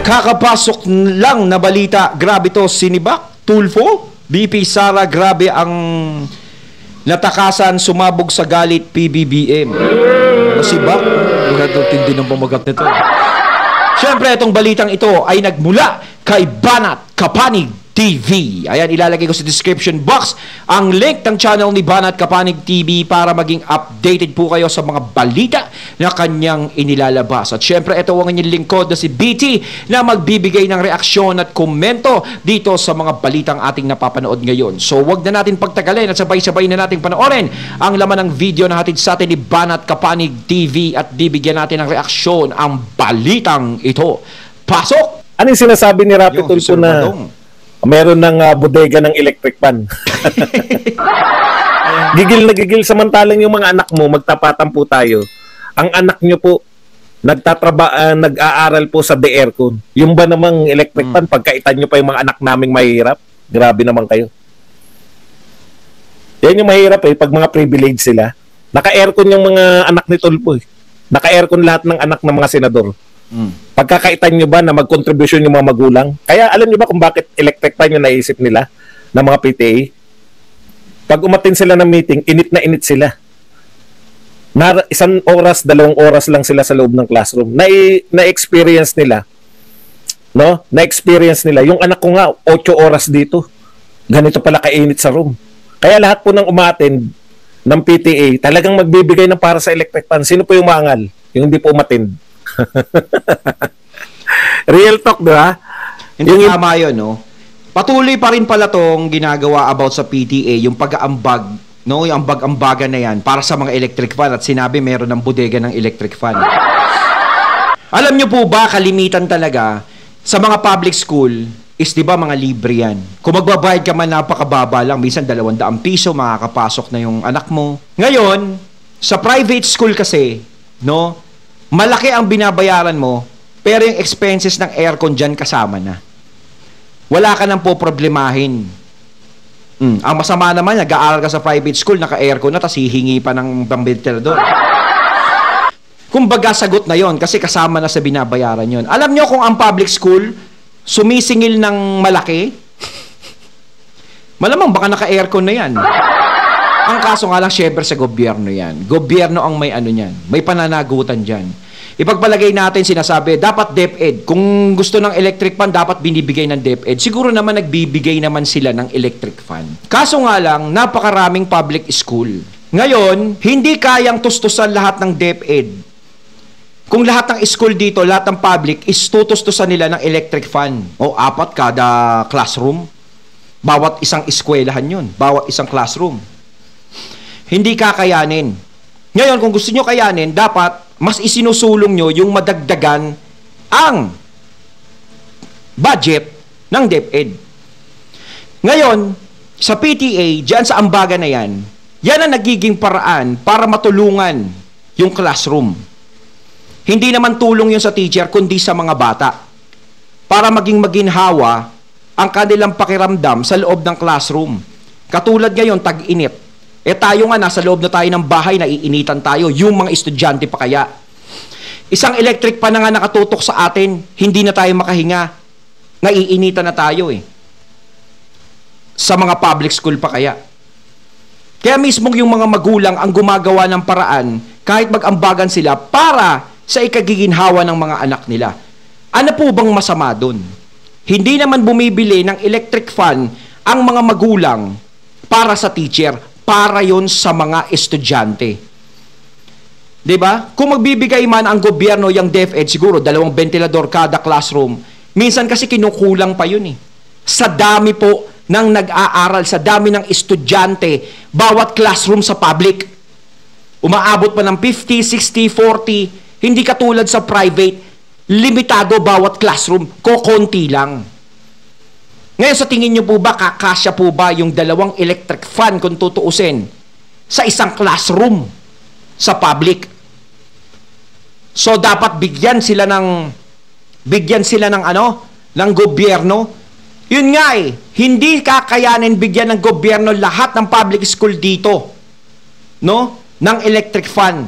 Kakapasok lang na balita, grabe to, Sinibak, Tulfo, BP Sara, grabe ang natakasan, sumabog sa galit PBBM. Masibak, tindi ng pamagat nito. Siyempre, itong balitang ito ay nagmula kay Banat Kapanig TV. Ayan, ilalagay ko sa description box ang link ng channel ni Banat Kapanig TV para maging updated po kayo sa mga balita na kanyang inilalabas. At syempre, ito ang inyong lingkod na si BT na magbibigay ng reaksyon at komento dito sa mga balitang ating napapanood ngayon. So, wag na natin pagtagalin at sabay-sabay na natin panoorin ang laman ng video na hatid sa atin ni Banat Kapanig TV at bibigyan natin ng reaksyon ang balitang ito. Pasok! Ano yung sinasabi ni Rapi Tulfo na meron ng bodega ng electric fan? Gigil na gigil, samantalang yung mga anak mo, magtapatan po tayo. Ang anak nyo po, nag-aaral po sa aircon. Yung ba namang electric fan, pagkaitan nyo pa yung mga anak naming mahirap? Grabe naman kayo. Yan yung mahirap pag mga privilege sila. Naka-aircon yung mga anak ni Tulfo. Naka-aircon lahat ng anak ng mga senador. Pagkakaitan nyo ba na mag-contribution yung mga magulang? Kaya alam nyo ba kung bakit electric fan yung naisip nila ng mga PTA? Pag umatin sila ng meeting, init na init sila. Isang oras, 2 oras lang sila sa loob ng classroom. Na-experience nila. No? Na-experience nila. Yung anak ko nga, 8 oras dito. Ganito pala kainit sa room. Kaya lahat po ng umatin ng PTA, talagang magbibigay ng para sa electric fan. Sino po yung maangal? Yung hindi po umatin. Real talk, diba? Hindi tama yun, no? Patuloy pa rin pala tong ginagawa about sa PTA, yung pag-aambag, no? Yung ambag-ambagan na yan para sa mga electric fan at sinabi meron ng bodega ng electric fan. Alam nyo po ba, kalimitan talaga sa mga public school is, di ba, mga libre yan. Kung magbabayad ka man, napakababa lang. Minsan 200 piso, makakapasok na yung anak mo. Ngayon, sa private school kasi, no? Malaki ang binabayaran mo, pero yung expenses ng aircon dyan kasama na. Wala ka nang poproblemahin. Ang masama naman, nag-aaral ka sa private school, naka-aircon na, tapos hihingi pa ng ventilador. Kumbaga, sagot na yon kasi kasama na sa binabayaran yon. Alam nyo kung ang public school sumisingil ng malaki? Malamang baka naka-aircon na yan. Ang kaso nga lang, syempre sa gobyerno yan. Gobyerno ang may ano yan. May pananagutan dyan. Ipagpalagay natin, sinasabi, dapat DepEd. Kung gusto ng electric fan, dapat binibigay ng DepEd. Siguro naman nagbibigay naman sila ng electric fan. Kaso nga lang, napakaraming public school. Ngayon, hindi kayang tustusan lahat ng DepEd. Kung lahat ng school dito, lahat ng public, is tutustusan nila ng electric fan. O 4 kada classroom. Bawat isang eskwelahan yun. Bawat isang classroom. Hindi kakayanin. Ngayon, kung gusto nyo kayanin, dapat mas isinusulong nyo yung madagdagan ang budget ng DepEd. Ngayon, sa PTA, dyan sa ambaga na yan, yan ang nagiging paraan para matulungan yung classroom. Hindi naman tulong yun sa teacher, kundi sa mga bata. Para maging maginhawa ang kanilang pakiramdam sa loob ng classroom. Katulad ngayon, tag-init. Tayo nga, nasa loob na tayo ng bahay, naiinitan tayo. Yung mga estudyante pa kaya. Isang electric pa na nga nakatutok sa atin, hindi na tayo makahinga. Naiinitan na tayo Sa mga public school pa kaya. Kaya mismo yung mga magulang ang gumagawa ng paraan, kahit mag-ambagan sila, para sa ikagiginhawa ng mga anak nila. Ano po bang masama dun? Hindi naman bumibili ng electric fan ang mga magulang para sa teacher, para yon sa mga estudyante. 'Di ba? Kung magbibigay man ang gobyerno yung DepEd, siguro 2 ventilador kada classroom. Minsan kasi kinukulang pa yun Sa dami po ng nag-aaral, sa dami ng estudyante, bawat classroom sa public. Umaabot pa ng 50, 60, 40, hindi katulad sa private, limitado bawat classroom, kokonti lang. Ngayon, sa tingin nyo po ba, kakasya po ba yung 2 electric fan kung tutuusin sa isang classroom sa public? So, dapat bigyan sila ng ng gobyerno. Yun nga hindi kakayanin bigyan ng gobyerno lahat ng public school dito, no? Ng electric fan.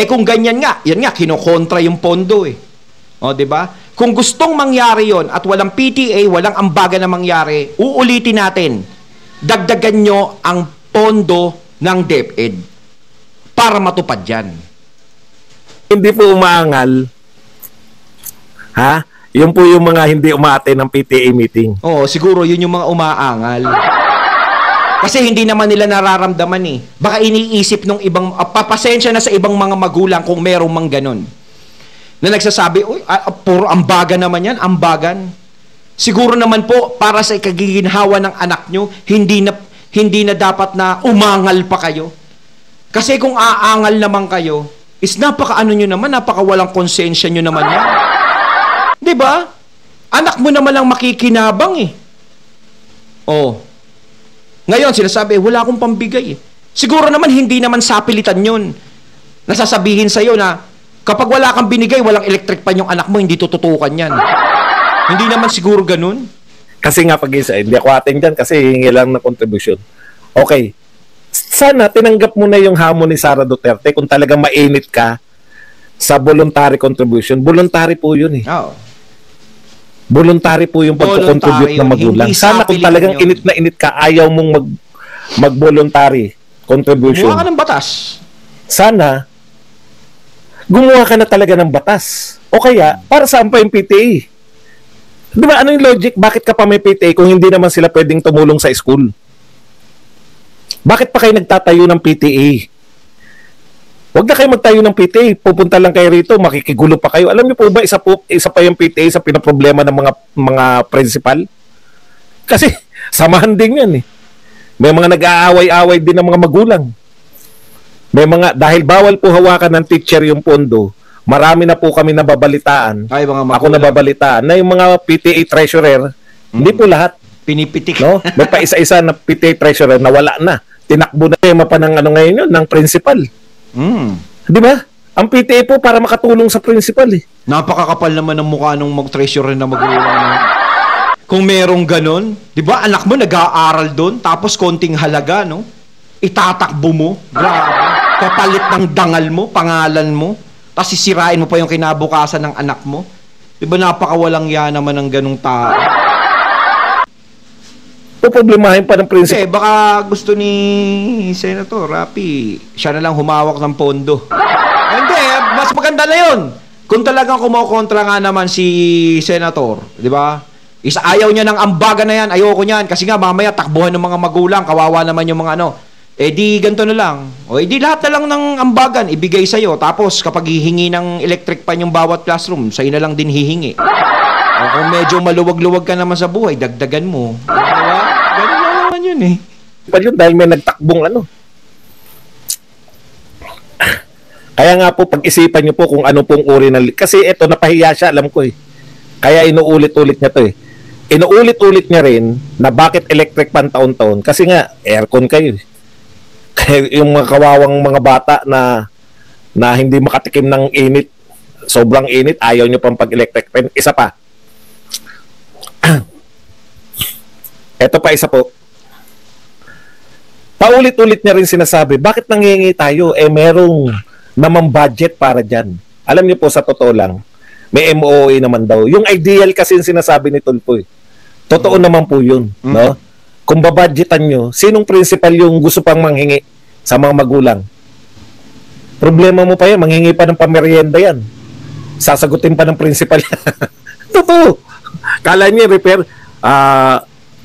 Kung ganyan nga, yan nga, kinokontra yung pondo O, 'di ba? Kung gustong mangyari yon at walang PTA, walang ambagan na mangyari, uulitin natin, dagdagan nyo ang pondo ng DepEd para matupad yan. Hindi po umaangal. Ha? Yun po yung mga hindi umaattend ng PTA meeting. Oo, siguro yun yung mga umaangal. Kasi hindi naman nila nararamdaman eh. Baka iniisip nung ibang, papasensya na sa ibang mga magulang kung merong mang ganun. Na nagsasabi, uy, puro ambagan naman yan, ambagan. Siguro naman po, para sa ikagiginhawa ng anak nyo, hindi na dapat na umangal pa kayo. Kasi kung aangal naman kayo, is napaka-ano nyo naman, napaka-walang konsensya nyo naman yan. Diba? Anak mo naman lang makikinabang eh. Oh. Ngayon, sinasabi, wala akong pambigay eh. Siguro naman, hindi naman sapilitan yun. Nasasabihin sa'yo na, kapag wala kang binigay, walang electric pan yung anak mo, hindi tututukan yan. Hindi naman siguro ganun. Kasi nga pag-isa, hindi ako atin dyan kasi hingi lang na contribution. Okay. Sana tinanggap mo na yung hamon ni Sara Duterte kung talagang mainit ka sa voluntary contribution. Voluntary po yun eh. Oo. Voluntary po yung pagko-contribute ng magulang. Sana kung talagang init na init ka, ayaw mong mag-voluntary contribution. Gumawa ka ng batas. Sana gumawa ka na talaga ng batas. O kaya, para saan pa yung PTA? Di ba, ano yung logic? Bakit ka pa may PTA kung hindi naman sila pwedeng tumulong sa school? Bakit pa kayo nagtatayo ng PTA? Huwag na kayo magtayo ng PTA. Pupunta lang kayo rito, makikigulo pa kayo. Alam niyo po ba, isa pa yung PTA sa pinaproblema ng mga principal? Kasi, samahan din yan eh. May mga nag-aaway-aaway din ng mga magulang. May mga, dahil bawal po hawakan ng teacher yung pondo, marami na po kami nababalitaan. Ay, mga magulang. Ako nababalitaan na yung mga PTA treasurer, hindi po lahat. Pinipitik. No? May pa isa-isa na PTA treasurer na wala na. Tinakbo na yung mapa ng ano ngayon yun, ng principal. Di ba? Ang PTA po para makatulong sa principal eh. Napakakapal naman ng mukha ng mag-treasurer na magulang. Kung merong ganon, di ba anak mo nag-aaral doon, tapos konting halaga, no? Itatakbo mo. Grabe. Kapalit ng dangal mo, pangalan mo, tapos sisirain mo pa yung kinabukasan ng anak mo. Di ba napakawalang yan naman ng ganong tao? Problemahin pa ng principal. Kasi baka gusto ni Senator Rapi, siya na lang humawak ng pondo. Hindi, mas maganda na yun. Kung talagang kumokontra nga naman si Senator, di ba? Ayaw niya ng ambaga na yan, ayoko niyan. Kasi nga mamaya takbuhan ng mga magulang, kawawa naman yung mga ano. Eh di ganito na lang. O di lahat na lang ng ambagan ibigay sa'yo. Tapos kapag hihingi ng electric pan yung bawat classroom, sa'yo na lang din hihingi. O kung medyo maluwag-luwag ka naman sa buhay, dagdagan mo. Diba? Ganun lang naman yun eh. Yun, dahil may nagtakbong ano. Kaya nga po, pag-isipan nyo po kung ano pong uri ng... Kasi ito, napahiya siya, alam ko eh. Kaya inuulit-ulit niya to eh. Inuulit-ulit niya rin na bakit electric pan taon-taon. Kasi nga, aircon kayo eh. Kaya yung mga kawawang mga bata na hindi makatikim ng init, sobrang init, ayaw nyo pang pag-electric fan. Isa pa. Ito pa isa po. Paulit-ulit niya rin sinasabi, bakit nangingi tayo? Eh merong namang budget para dyan. Alam niyo po, sa totoo lang, may MOA naman daw. Yung ideal kasi yung sinasabi ni Tulfo eh. Totoo naman po yun. No? Kung babudgetan nyo, sinong principal yung gusto pang manghingi sa mga magulang? Problema mo pa yan, manghingi pa ng pamerienda yan. Sasagutin pa ng principal. Totoo. Kala niya, repair,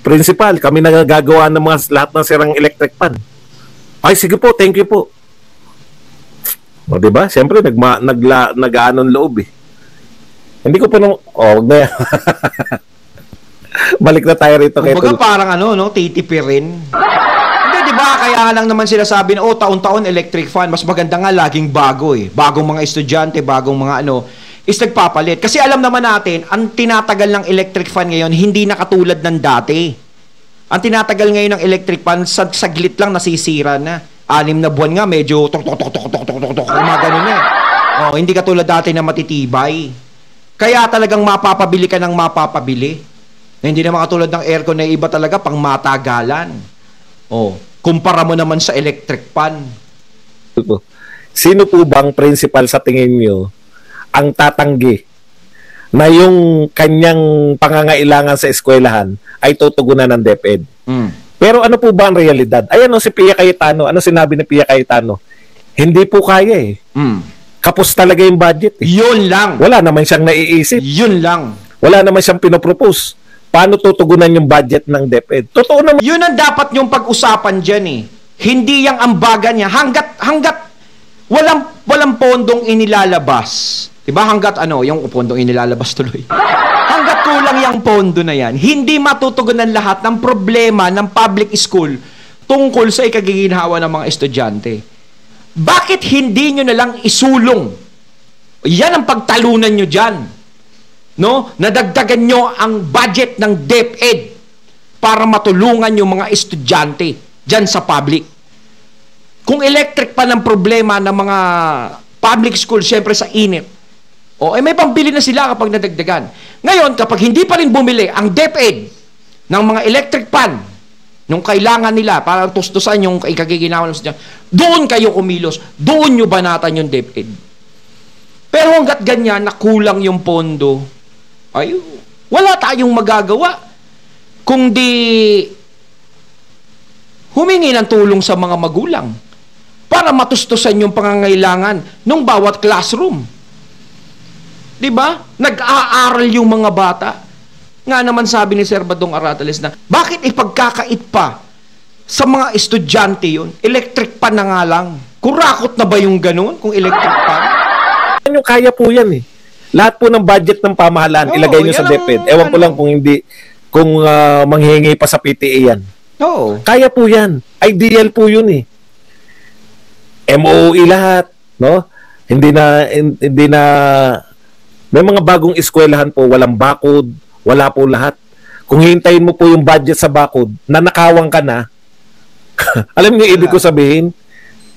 principal, kami nagagawa ng mga lahat ng sirang electric pan. Ay, sige po, thank you po. O, diba? Siyempre, nag-aanon loob eh. Hindi ko pa nung... wag na yan. Balik na tayo rito. Kumbaga parang ano, no? Titipirin. Hindi, di ba? Kaya lang naman sila sabi na, taon-taon electric fan. Mas maganda nga, laging bago eh. Bagong mga estudyante, bagong mga ano, is nagpapalit. Kasi alam naman natin, ang tinatagal ng electric fan ngayon, hindi na katulad ng dati. Ang tinatagal ngayon ng electric fan, saglit lang nasisira na. 6 na buwan nga, medyo tok-tok-tok-tok-tok-tok-tok, gumagano na eh. Hindi katulad dati na matitibay. Kaya talagang mapapabili ka ng mapapabili. Hindi naman katulad ng aircon na iba talaga pang matagalan. Kumpara mo naman sa electric fan. Sino po bang principal sa tingin nyo ang tatanggi na yung kanyang pangangailangan sa eskwelahan ay tutugunan ng DepEd. Pero ano po ba ang realidad? Ayan si Pia Cayetano. Ano sinabi ni Pia Cayetano? Hindi po kaya eh. Kapos talaga yung budget eh. Yun lang. Wala naman siyang naiisip. Yun lang. Wala naman siyang pinopropose. Paano tutugunan yung budget ng DepEd? Totoo naman. Yun ang dapat yung pag-usapan dyan eh. Hindi yung ambagan niya. Hanggat walang pondong inilalabas. Diba? Hanggat yung pondong inilalabas tuloy. Hanggat kulang yung pondo na yan, hindi matutugunan lahat ng problema ng public school tungkol sa ikagiginhawa ng mga estudyante. Bakit hindi nyo na lang isulong? Yan ang pagtalunan nyo dyan. No? Nadagdagan nyo ang budget ng DepEd para matulungan yung mga estudyante dyan sa public. Kung electric pa ng problema ng mga public school, syempre sa init, may pambili na sila kapag nadagdagan. Ngayon, kapag hindi pa rin bumili ang DepEd ng mga electric pan, nung kailangan nila para tustusan yung ikagiginawa ng doon kayo kumilos, doon nyo banatan yung DepEd. Pero hanggat ganyan, nakulang yung pondo, wala tayong magagawa kung di humingi ng tulong sa mga magulang para matustusan yung pangangailangan ng bawat classroom. Diba? Nag-aaral yung mga bata. Nga naman sabi ni Sir Badong Aratales na, bakit ipagkakait pa sa mga estudyante yun? Electric pan na nga lang. Kurakot na ba yung ganun kung electric pan? Yung kaya po yan eh. Lahat po ng budget ng pamahalaan, ilagay nyo sa DepEd. Ewan ko lang kung manghihingi pa sa PTA yan. Oo. Kaya po yan. Ideal po yun eh. MOE lahat, no? Hindi na may mga bagong eskwelahan po, walang bakod, wala po lahat. Kung hintayin mo po yung budget sa bakod, nanakawang ka na, alam niyo ibig ko sabihin?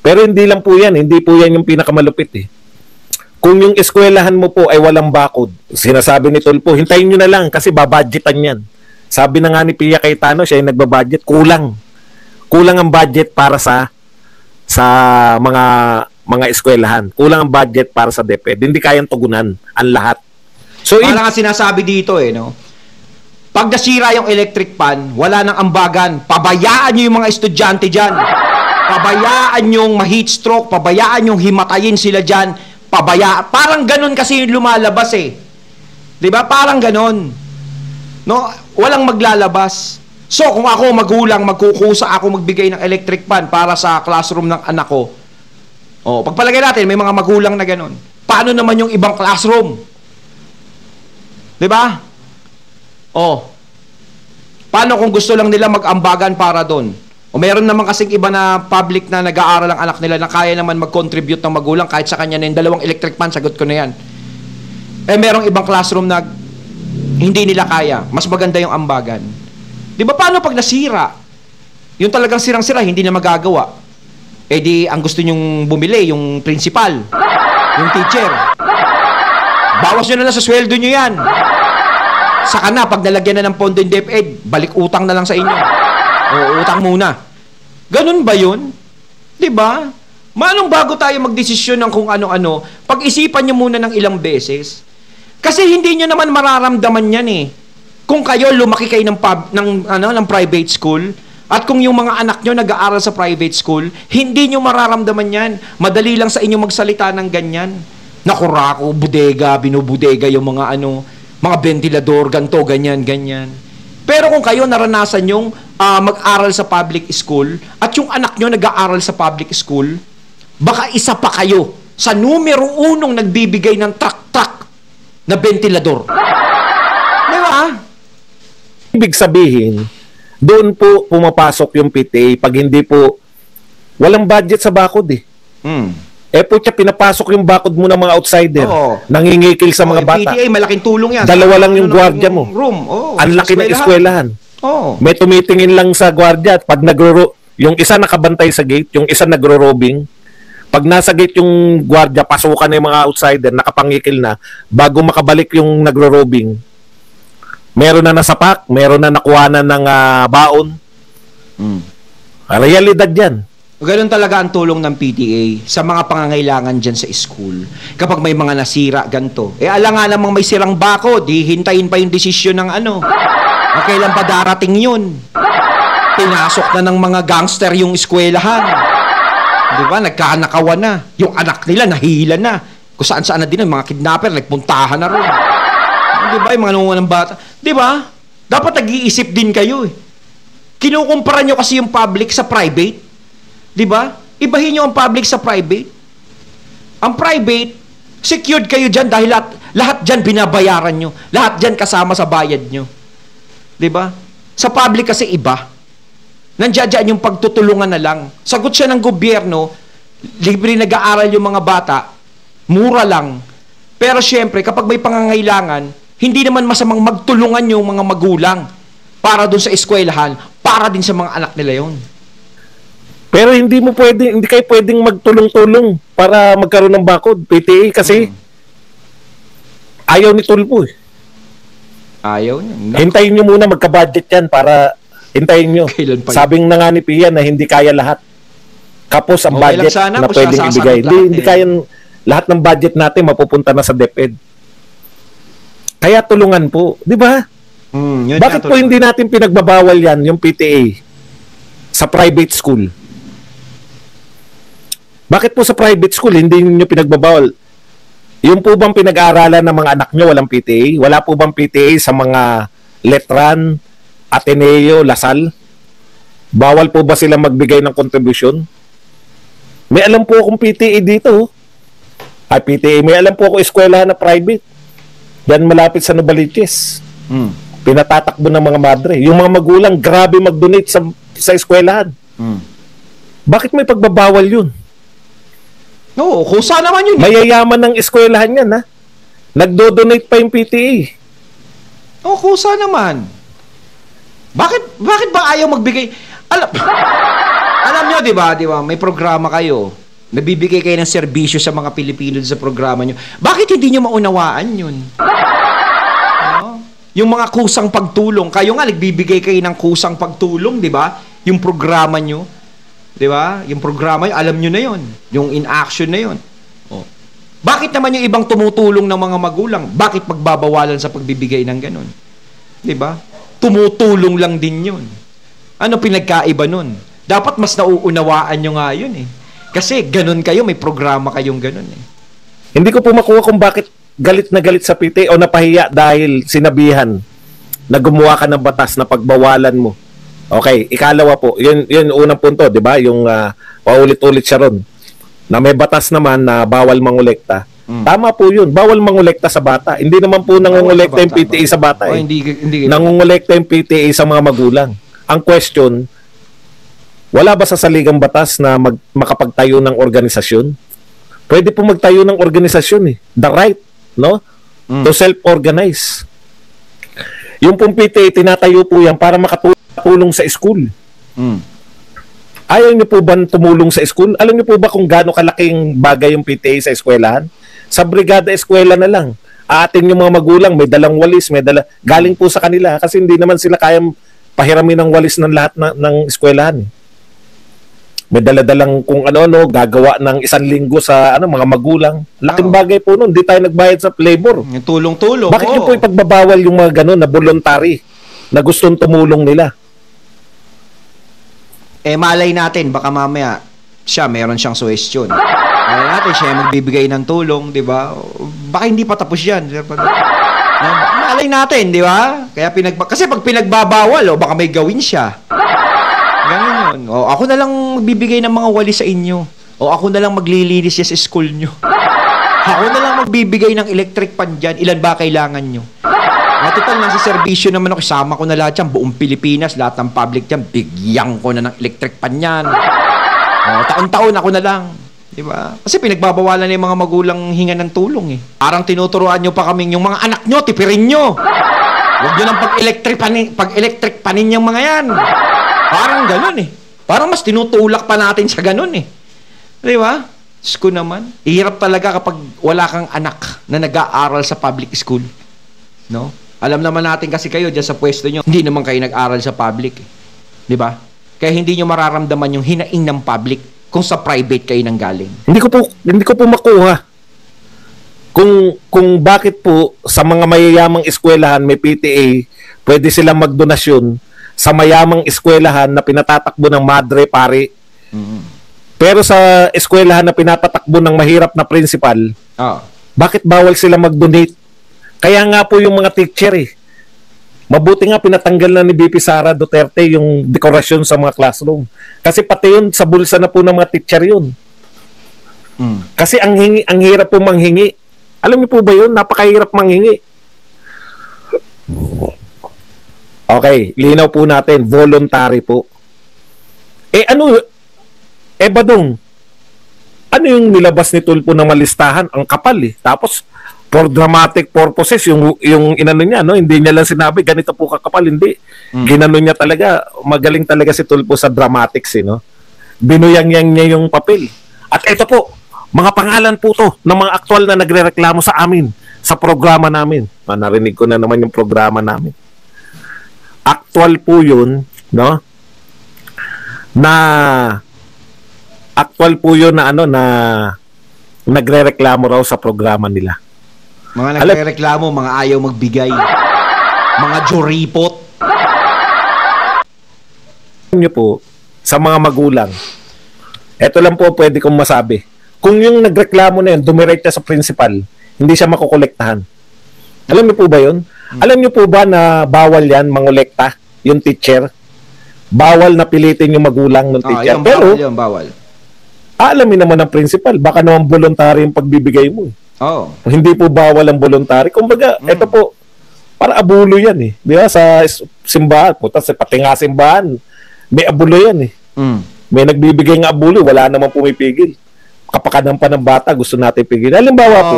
Pero hindi lang po yan, hindi po yan yung pinakamalupit eh. Kung yung eskwelahan mo po ay walang bakod, sinasabi ni Tulpo, hintayin nyo na lang kasi babudgetan yan. Sabi na nga ni Pia Cayetano, siya yung nagbabudget, kulang. Kulang ang budget para sa mga eskwelahan. Kulang ang budget para sa DepEd. Hindi kayang tugunan ang lahat. So, parang nga sinasabi dito no? Pag nasira yung electric pan, wala nang ambagan. Pabayaan nyo yung mga estudyante dyan. Pabayaan yung ma-heat stroke. Pabayaan yung himatayin sila dyan. Parang ganun kasi yung lumalabas eh. Diba? Parang ganun. No? Walang maglalabas. So, kung ako magulang, magkukusa ako magbigay ng electric pan para sa classroom ng anak ko, pagpalagay natin, may mga magulang na ganun. Paano naman yung ibang classroom? Diba? Paano kung gusto lang nila mag-ambagan para doon? Meron naman kasing iba na public na nag-aaral ang anak nila na kaya naman mag-contribute ng magulang kahit sa kanya na yung 2 electric pan, sagot ko na yan. Merong ibang classroom na hindi nila kaya. Mas maganda yung ambagan. Diba paano pag nasira? Yung talagang sirang-sira, hindi na magagawa. Di ang gusto nyong bumili, yung principal, yung teacher. Bawas nyo na lang sa sweldo nyo yan. Saka na, pag nalagyan na ng pondo yung DepEd, balik utang na lang sa inyo. Utang muna. Ganun ba yun? Diba? Manong bago tayo magdesisyon ng kung ano-ano, pag-isipan nyo muna ng ilang beses. Kasi hindi nyo naman mararamdaman yan eh. Kung kayo lumaki kayo ng private school, at kung yung mga anak nyo nag-aaral sa private school, hindi nyo mararamdaman yan. Madali lang sa inyo magsalita ng ganyan. Nakurako, bodega, binubudega yung mga mga ventilador, ganto, ganyan. Pero kung kayo naranasan yung mag-aral sa public school, at yung anak nyo nag-aaral sa public school, baka isa pa kayo sa numero 1 nagbibigay ng truck na ventilador. Di ba? Ibig sabihin, doon po pumapasok yung PTA pag hindi po walang budget sa bakod eh. Po siya pinapasok yung bakod mo ng mga outsider. Nangingikil sa mga bata. PTA, malaking tulong yan. 2 lang yung gwardiya mo. Room. Ang laki ng eskwelahan. May tumitingin lang sa gwardiya at pag yung isa nakabantay sa gate, yung isa nagro-robing. Pag nasa gate yung gwardiya, pasukan na yung mga outsider, nakapangikil na, bago makabalik yung nagro-robing, meron na nasapak, meron na nakuha na ng baon. Realidad yan. Ganun talaga ang tulong ng PTA sa mga pangangailangan dyan sa school. Kapag may mga nasira, ganito. Ala nga namang may sirang bako, di hintayin pa yung desisyon ng ano. Kailan pa darating yun? Pinasok na ng mga gangster yung eskwelahan. Di ba? Nagkanakawan na. Yung anak nila, nahila na. Kung saan-saan na din, mga kidnapper, nagpuntahan na rin. Di ba? Yung mga nangungunan ng bata. Di ba? Dapat nag-iisip din kayo eh. Kinukumpara nyo kasi yung public sa private. Di ba? Ibahin nyo ang public sa private. Ang private, secured kayo dyan dahil lahat dyan binabayaran nyo. Lahat dyan kasama sa bayad nyo. Di ba? Sa public kasi iba. Nandiyan yung pagtutulungan na lang. Sagot siya ng gobyerno, libre nag-aaral yung mga bata, mura lang. Pero syempre, kapag may pangangailangan, hindi naman masamang magtulungan yung mga magulang para dun sa eskwelahan, para din sa mga anak nila yon. Pero hindi kayo pwedeng magtulong-tulong para magkaroon ng bakod, PTA, kasi ayaw ni Tulfo eh. Ayaw niya. Hintayin nyo muna magka-budget yan para hintayin nyo. Sabing na nga ni Pia na hindi kaya lahat. Kapos ang budget na pwedeng ibigay. Hindi kaya lahat ng budget natin mapupunta na sa DepEd. Kaya tulungan po. Di ba? Bakit po hindi natin pinagbabawal yan, yung PTA, sa private school? Bakit po sa private school hindi niyo pinagbabawal? Yung po bang pinag-aaralan ng mga anak nyo walang PTA? Wala po bang PTA sa mga Letran, Ateneo, Lasal? Bawal po ba sila magbigay ng contribution? May alam po akong PTA dito. Ay, PTA. May alam po ako eskwelahan na private. Yan malapit sa Novaliches. Pinatatakbo ng mga madre. Yung mga magulang, grabe mag-donate sa eskwelahan. Bakit may pagbabawal yun? Oo, kusa naman yun. Mayayaman ng eskwelahan yan, ha? Nagdo-donate pa yung PTA. Oo, kusa naman. Bakit ba ayaw magbigay? Alam nyo, di ba? May programa kayo. Nabibigay kayo ng serbisyo sa mga Pilipino sa programa nyo. Bakit hindi nyo maunawaan yun? Yung mga kusang pagtulong. Kayo nga, nagbibigay kayo ng kusang pagtulong, di ba? Yung programa nyo. Di ba? Yung programa yun, alam nyo na yun. Yung in-action na yun. Bakit naman yung ibang tumutulong ng mga magulang? Bakit pagbabawalan sa pagbibigay ng ganun? Di ba? Tumutulong lang din yun. Ano pinagkaiba nun? Dapat mas nauunawaan nyo nga yun eh. Kasi ganun kayo, may programa kayong ganun eh. Hindi ko po makuha kung bakit galit na galit sa PTA o napahiya dahil sinabihan na gumawa ka ng batas na pagbawalan mo. Okay, ikalawa po, yun unang punto, di ba? Yung paulit-ulit siya ron. Na may batas naman na bawal mangolekta. Tama po yun, bawal mangolekta sa bata. Hindi naman po nangongolekta yung PTA sa bata eh. Hindi. Nangongolekta yung PTA sa mga magulang. Ang question, wala ba sa saligang batas na makapagtayo ng organisasyon? Pwede po magtayo ng organisasyon eh. The right, no? To self-organize. Yung pong PTA, tinatayo po yan para makatulong sa school. Ayaw niyo po ba tumulong sa school? Alam niyo po ba kung gaano kalaking bagay yung PTA sa eskwelahan? Sa brigada eskwela na lang. Atin yung mga magulang, may dalang walis, galing po sa kanila kasi hindi naman sila kayang pahiramin ng walis ng lahat ng eskwelahan. May daladalang kung ano-ano, gagawa ng 1 linggo sa mga magulang. Laking bagay po nun, hindi tayo nagbayad sa labor. Yung tulong-tulong. Bakit niyo po ipagbabawal yung mga gano'n na voluntary na gustong tumulong nila? Malay natin, baka mamaya meron siyang suggestion. Malay natin, siya magbibigay ng tulong, di ba? Baka hindi pa tapos yan. Malay natin, di ba? Kasi pag pinagbabawal, baka may gawin siya. Ganun yun. Ako na lang magbibigay ng mga wali sa inyo. Ako na lang maglilinis sa school nyo. Ako na lang magbibigay ng electric pan dyan. Ilan ba kailangan nyo? Total, nasa serbisyo naman ako. Kasama ko na lahat yan. Buong Pilipinas, lahat ng public dyan. Bigyan ko na ng electric pan yan. Taon-taon ako na lang. Diba? Kasi pinagbabawalan na yung mga magulang hinga ng tulong eh. Parang tinuturuan nyo pa kaming yung mga anak nyo, tipirin nyo. Huwag nyo nang pag-electric panin yung mga yan. Parang ganun eh. Parang mas tinutulak pa natin sa ganun eh. Diba? Diyos naman. Ihirap talaga kapag wala kang anak na nag-aaral sa public school. No? Alam naman natin kasi kayo dyan sa pwesto nyo, hindi naman kayo nag-aral sa public. Eh. Di ba? Kaya hindi nyo mararamdaman yung hinaing ng public kung sa private kayo nanggaling. Hindi ko po makuha kung bakit po sa mga mayayamang eskwelahan may PTA, pwede silang magdonasyon sa mayamang eskwelahan na pinatatakbo ng madre pare. Pero sa eskwelahan na pinapatakbo ng mahirap na principal, bakit bawal sila mag-donate? Kaya nga po yung mga teacher mabuti nga pinatanggal na ni BP Sara Duterte yung dekorasyon sa mga classroom. Kasi pati yun sa bulsa na po ng mga teacher yun. Kasi ang hirap po manghingi. Alam niyo po ba yun? Napakahirap manghingi. Okay, linaw po natin. Voluntary po. Badong, ano yung nilabas ni Tulfo na malistahan? Ang kapal Tapos, for dramatic purposes, yung inano niya, no? Hindi niya lang sinabi, ganito po kakapal, hindi. Ginano niya talaga, magaling talaga si Tulfo sa dramatics, no? Binuyang-yang niya yung papel. At ito po, mga pangalan po to ng mga aktual na nagrereklamo sa amin, sa programa namin. Narinig ko na naman yung programa namin. Aktual po yun, no? Aktual po yun na nagrereklamo raw sa programa nila. Mga nagrereklamo, mga ayaw magbigay. Mga juripot. Alam niyo po, sa mga magulang, eto lang po pwede kong masabi. Kung yung nagreklamo na yun, dumiretso sa principal, hindi siya makukolektahan. Alam niyo po ba yun? Alam niyo po ba na bawal yan, mangolekta, yung teacher? Bawal na pilitin yung magulang ng teacher. Pero, bawal. Alamin naman ng principal, baka naman voluntary yung pagbibigay mo. Hindi po bawal ang voluntary. Kumbaga, ito po, para abulo yan Di ba? Sa simbahan, pati nga simbahan, may abulo yan May nagbibigay ng abulo, wala namang pumipigil. Kapakanan pa ng bata, gusto natin pigil. Halimbawa po,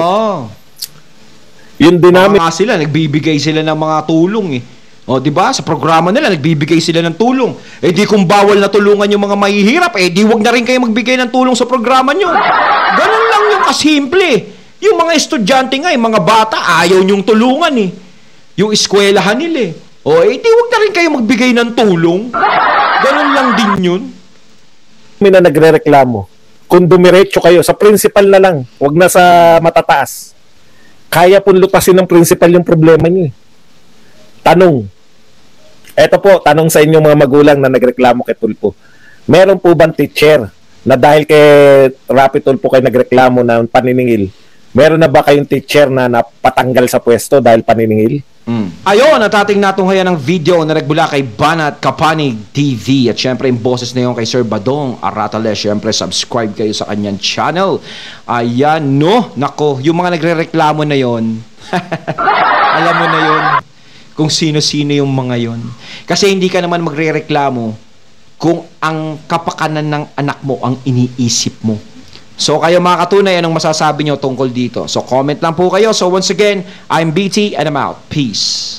yun din namin. Sila, nagbibigay sila ng mga tulong di ba? Sa programa nila, nagbibigay sila ng tulong. Di kung bawal na tulungan yung mga mahihirap, di wag na rin kayo magbigay ng tulong sa programa nyo. Ganun lang yung kasimple. Yung mga estudyante nga, yung mga bata, ayaw nyong tulungan Yung eskwelahan nila di wag na rin kayo magbigay ng tulong. Ganun lang din yun. May na nagre-reklamo. Kung dumiretso kayo, sa principal na lang, wag na sa matataas. Kaya pong lutasin ng principal yung problema niyo. Tanong. Eto po, tanong sa inyong mga magulang na nagreklamo kay Tulfo. Meron po bang teacher na dahil kay Rapi Tulfo kayo nagreklamo ng paniningil? Meron na ba kayong teacher na napatanggal sa pwesto dahil paniningil? Ayun, natating natunghayan ng video na nagbula kay Banat Kapanig TV. At syempre, yung boses na yun kay Sir Badong Aratale. Syempre, subscribe kayo sa kanyang channel. Ayan, nako, yung mga nagre-reklamo na yon alam mo na yon kung sino-sino yung mga yon. Kasi hindi ka naman magre-reklamo kung ang kapakanan ng anak mo ang iniisip mo. So kayo mga katunay, anong masasabi nyo tungkol dito? So comment lang po kayo. So once again, I'm BT and I'm out. Peace.